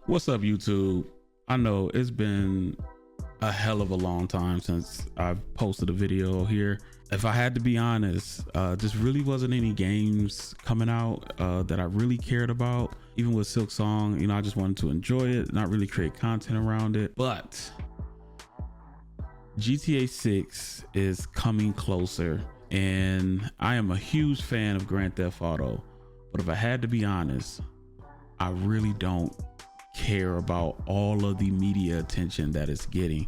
What's up, YouTube? I know it's been a hell of a long time since I've posted a video here. If I had to be honest, just really wasn't any games coming out that I really cared about. Even with Silk Song, I just wanted to enjoy it, not really create content around it. But GTA 6 is coming closer, and I am a huge fan of Grand Theft Auto. But if I had to be honest, I really don't care about all of the media attention that it's getting,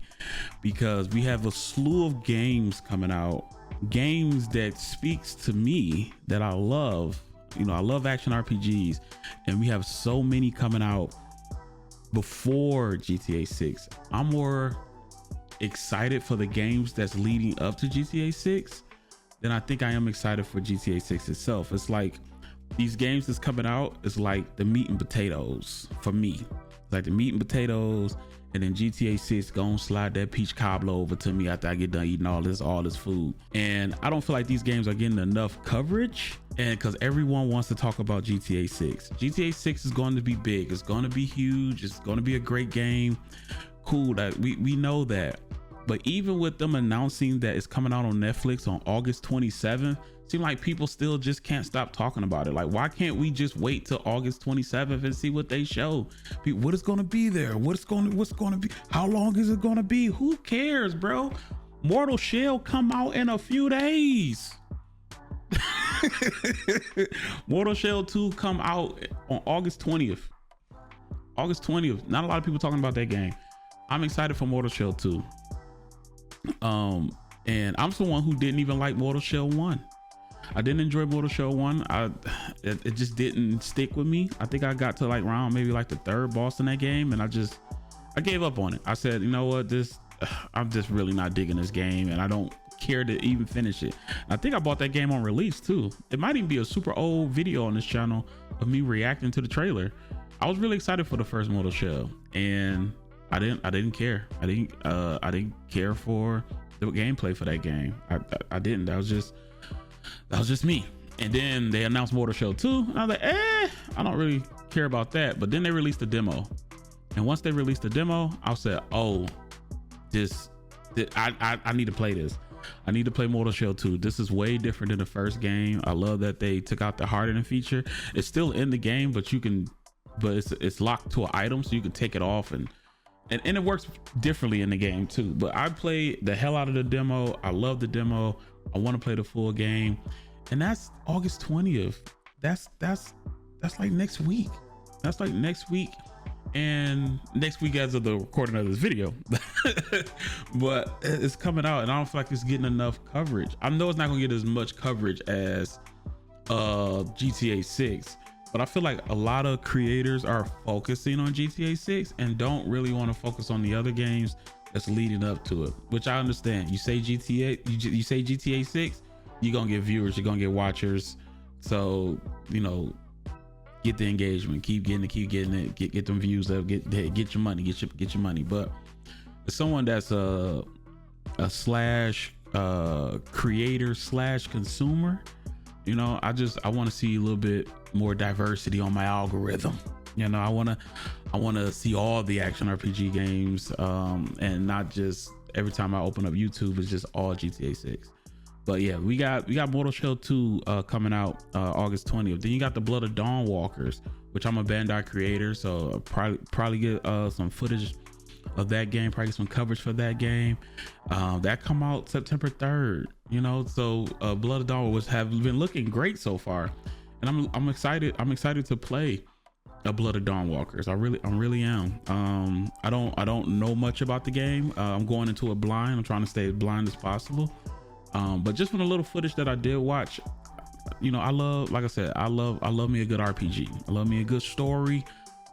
because we have a slew of games coming out, games that speaks to me that I love. I love action RPGs, and we have so many coming out before GTA 6. I'm more excited for the games that's leading up to GTA 6 than I think I am excited for GTA 6 itself. It's like these games that's coming out is like the meat and potatoes for me. It's like the meat and potatoes, and then GTA 6 gonna slide that peach cobbler over to me after I get done eating all this food. And I don't feel like these games are getting enough coverage, and because everyone wants to talk about GTA 6. GTA 6 is going to be big, it's going to be huge, it's going to be a great game. Cool, that we know that. But even with them announcing that it's coming out on Netflix on August 27th, seem like people still just can't stop talking about it. Like, why can't we just wait till August 27th and see what they show? What is going to be there? What's going to be? How long is it going to be? Who cares, bro? Mortal Shell come out in a few days. Mortal Shell 2 come out on August 20th. August 20th. Not a lot of people talking about that game. I'm excited for Mortal Shell 2. And I'm someone who didn't even like Mortal Shell 1. I didn't enjoy Mortal Shell 1. It just didn't stick with me. I think I got to maybe the third boss in that game, and I gave up on it. I said, you know what, I'm just really not digging this game, and I don't care to even finish it. I think I bought that game on release too. It might even be a super old video on this channel of me reacting to the trailer. I was really excited for the first Mortal Shell, and I didn't care. I didn't care for the gameplay for that game. I didn't. That was just me. And then they announced Mortal Shell 2, and I was like, I don't really care about that. But then they released the demo, and once they released the demo, I said, oh, I need to play this. I need to play Mortal Shell 2. This is way different than the first game. I love that they took out the hardening feature. It's still in the game, but it's locked to an item, so you can take it off, and it works differently in the game too. But I played the hell out of the demo. I love the demo. I want to play the full game, and that's August 20th. That's like next week. That's like next week, and next week as of the recording of this video. But it's coming out, and I don't feel like it's getting enough coverage. I know it's not gonna get as much coverage as GTA 6. But I feel like a lot of creators are focusing on GTA 6 and don't really want to focus on the other games that's leading up to it, which I understand. You say GTA, you say GTA 6, you're gonna get viewers, you're gonna get watchers. So, get the engagement, keep getting it, get them views up, get your money, get your money. But as someone that's a creator / consumer, I want to see a little bit more diversity on my algorithm. I want to see all the action RPG games, and not just every time I open up YouTube it's just all GTA 6. But yeah, we got Mortal Shell 2 coming out August 20th. Then you got the Blood of Dawnwalkers, which I'm a Bandai creator, so I'll probably get some footage of that game, probably get some coverage for that game. That come out September 3rd. So Blood of Dawn have been looking great so far, and I'm excited. I'm excited to play a Blood of Dawnwalkers. I really am. I don't know much about the game. I'm going into it blind. I'm trying to stay as blind as possible. But just from the little footage that I did watch, I love, like I said, I love me a good RPG. I love me a good story.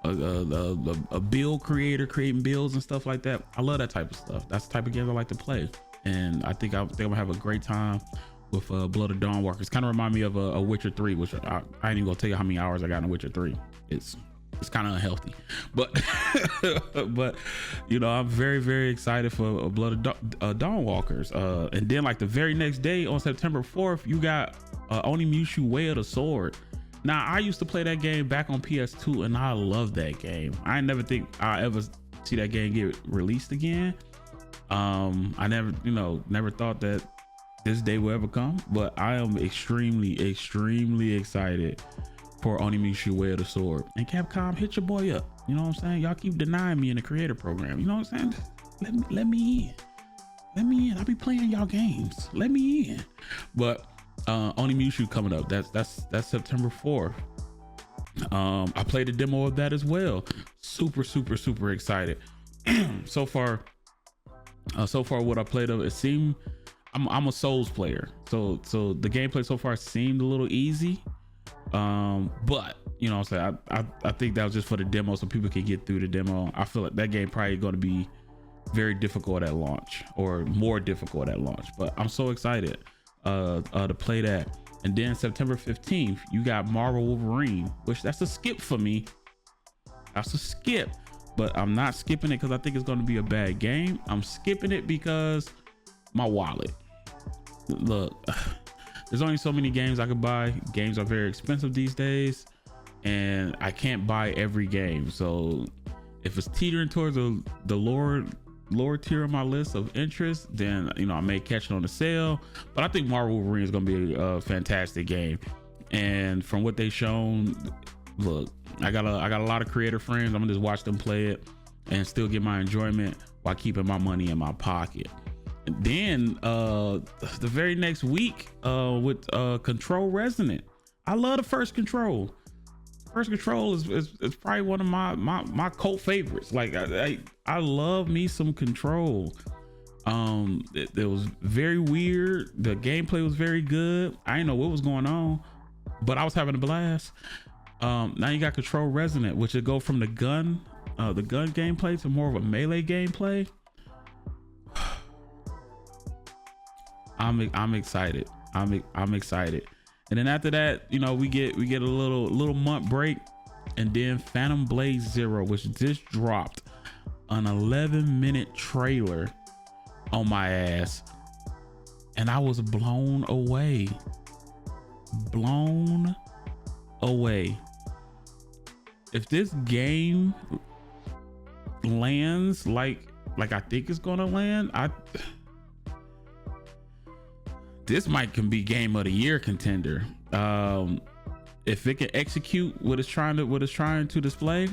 A build creator creating builds and stuff like that. I love that type of stuff. That's the type of games I like to play, and I think I'm gonna have a great time with Blood of Dawnwalkers. Kind of remind me of a Witcher 3, which I ain't even gonna tell you how many hours I got in Witcher 3. It's kind of unhealthy, but but I'm very, very excited for Blood of Dawnwalkers. And then the very next day on September 4th, you got Onimusha Way of the Sword. Now, I used to play that game back on PS2 and I love that game. I never think I ever see that game get released again. I never thought that this day will ever come, but I am extremely excited for Onimusha Way of the Sword. And Capcom, hit your boy up. You know what I'm saying? Y'all keep denying me in the creator program. You know what I'm saying? Let me in. I'll be playing y'all games. Let me in. But Onimusha coming up. That's September 4th. I played a demo of that as well. Super excited. So far what I played of it seemed, I'm a Souls player, so the gameplay so far seemed a little easy, but you know what I'm saying, I think that was just for the demo so people can get through the demo. I feel like that game probably going to be very difficult at launch, or more difficult at launch, but I'm so excited to play that. And then September 15th you got Marvel Wolverine, which that's a skip for me. That's a skip, but I'm not skipping it because I think it's going to be a bad game. I'm skipping it because my wallet. Look, there's only so many games I could buy. Games are very expensive these days, and I can't buy every game. So if it's teetering towards the lower tier of my list of interest, then you know I may catch it on the sale. But I think Marvel Wolverine is going to be a fantastic game, and from what they've shown, look, I got a lot of creator friends. I'm gonna just watch them play it and still get my enjoyment while keeping my money in my pocket. And then the very next week with Control Resonant. I love the first Control. First Control is probably one of my cult favorites. Like I love me some Control. It was very weird. The gameplay was very good. I didn't know what was going on, but I was having a blast. Now you got Control Resonant, which will go from the gun gameplay to more of a melee gameplay. I'm excited. I'm excited. And then after that, you know, we get a little month break, and then Phantom Blade Zero, which just dropped an 11-minute trailer on my ass, and I was blown away. If this game lands like I think it's gonna land, this might can be game of the year contender. If it can execute what it's trying to display,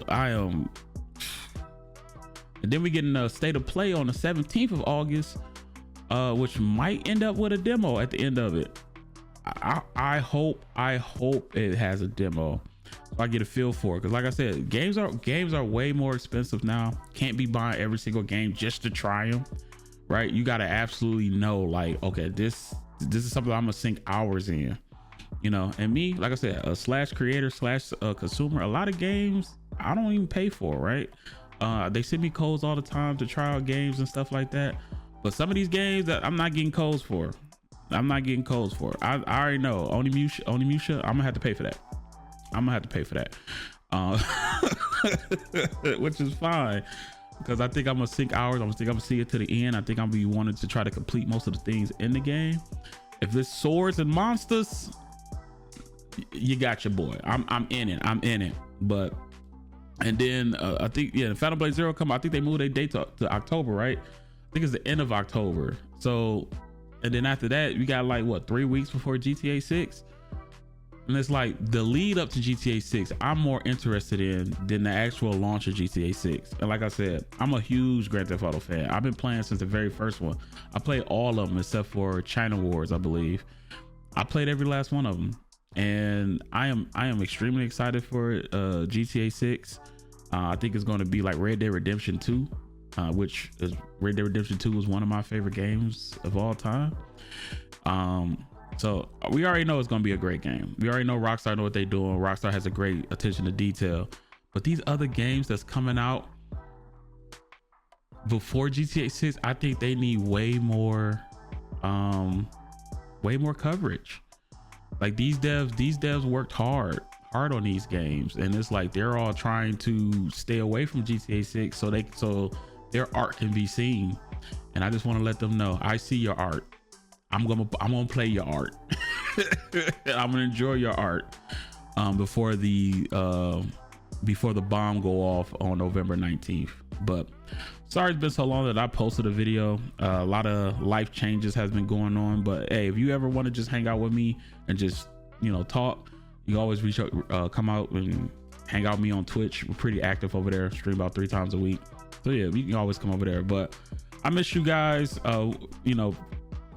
I am. And then we get in a state of play on the 17th of August, which might end up with a demo at the end of it. I hope it has a demo so I get a feel for it, because like I said, games are way more expensive now. Can't be buying every single game just to try them, right? You got to absolutely know, like, okay, this is something I'm gonna sink hours in, you know. And me, like I said, a slash creator slash consumer, a lot of games I don't even pay for, right? They send me codes all the time to try out games and stuff like that, but some of these games that I'm not getting codes for, I already know Onimusha, I'm gonna have to pay for that. Which is fine, because I think I'm gonna sink hours. I'm gonna see it to the end. I think I'm gonna be wanting to try to complete most of the things in the game. If it's swords and monsters, you got your boy. I'm in it. But and then I think the Phantom Blade Zero come out. I think they moved their date to October, right? I think it's the end of October. So, and then after that, we got like what, 3 weeks before GTA 6. And it's like the lead up to GTA 6 I'm more interested in than the actual launch of GTA 6. And like I said, I'm a huge Grand Theft Auto fan. I've been playing since the very first one. I played all of them except for China Wars, I believe. I played every last one of them, and I am extremely excited for GTA 6. I think it's going to be like Red Dead Redemption 2, which is Red Dead Redemption 2 is one of my favorite games of all time. So we already know it's going to be a great game. We already know Rockstar know what they're doing. Rockstar has a great attention to detail. But these other games that's coming out before GTA 6, I think they need way more coverage. Like these devs worked hard on these games, and it's like they're all trying to stay away from GTA 6 so their art can be seen. And I just want to let them know, I see your art. I'm gonna play your art. I'm gonna enjoy your art before the bomb go off on November 19th. But sorry it's been so long that I posted a video. A lot of life changes has been going on, but hey, if you ever want to just hang out with me and just, you know, talk, you can always reach out, come out and hang out with me on Twitch. We're pretty active over there, stream about 3 times a week. So yeah, you can always come over there. But I miss you guys. You know,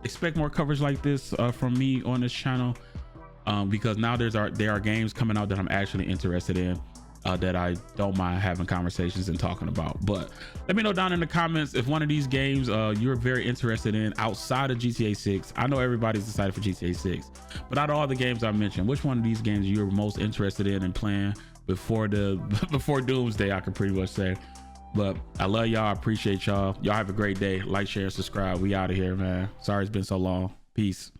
expect more coverage like this from me on this channel, because now there are games coming out that I'm actually interested in, that I don't mind having conversations and talking about. But let me know down in the comments if one of these games you're very interested in outside of GTA 6. I know everybody's excited for GTA 6, but out of all the games I mentioned, which one of these games you're most interested in playing before Doomsday, I can pretty much say. But I love y'all. I appreciate y'all. Y'all have a great day. Like, share, subscribe. We out of here, man. Sorry it's been so long. Peace.